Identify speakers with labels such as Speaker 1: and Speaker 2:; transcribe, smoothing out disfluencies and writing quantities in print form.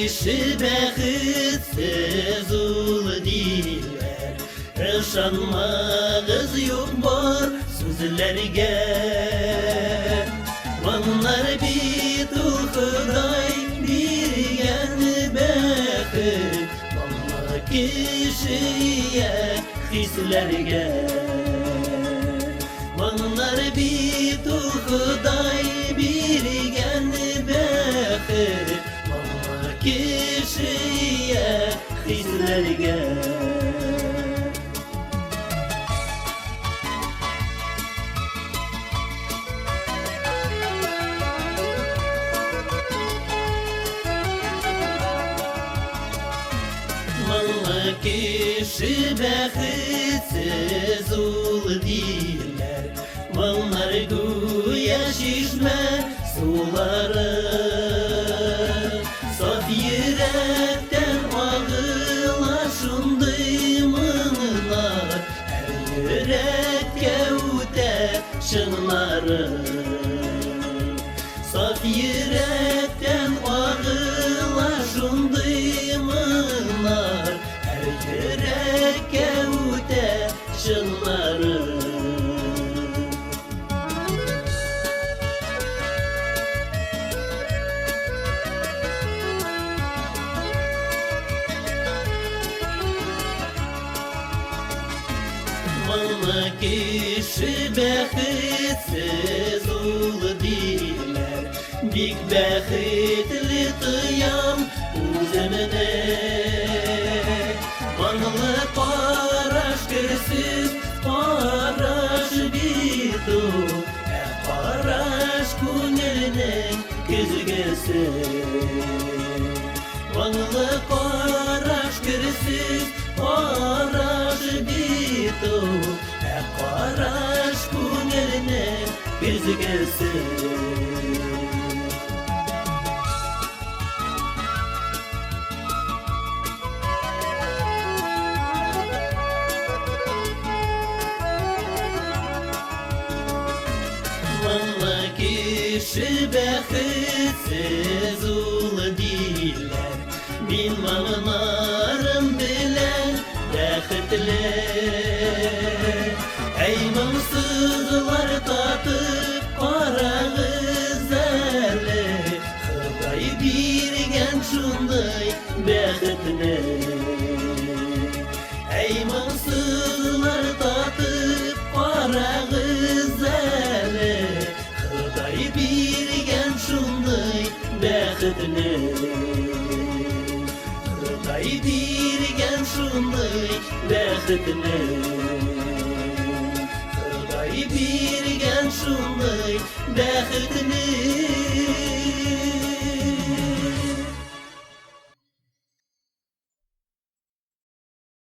Speaker 1: kişi bəxitsiz ul diller, ışanmağız yok var sözlerge. Onlar bit ul Xuday birgen bəxit, vallahi kişiye hislerge. Onlar bit ul Xuday birgen bəxit, vallahi kişiye hislerge. Vallahi kişi bəxitsiz ul diller, vallahi güya şişme suları. Saf yürekten ağılaşındımlar, her yürekte üte şınları. Saf yürekten ağılaşındımlar, her yürekte üte şınları. Vallahi kişi bəxitsiz ul diller, bik bəxitli tıyam üzümüne. Anlı paraş kırsiz paraş bitu, paraş kunelinin küzgesi. Anlı paraş kırsiz paraş bitu, paraş kunelinin küzgesi. Vallahi kişi bəxitsiz ul diller, bilmamlarım bilen bəxitli. Ey mımsızlar tatıp parağız eli, Xuday birgen şunday bəxitli. Ey mımsızlar tatıp parağız eli, Xuday birgen şunday bəxitli. Xuday birgen şunday bəxitli. Xuday birgen şunday bəxitli.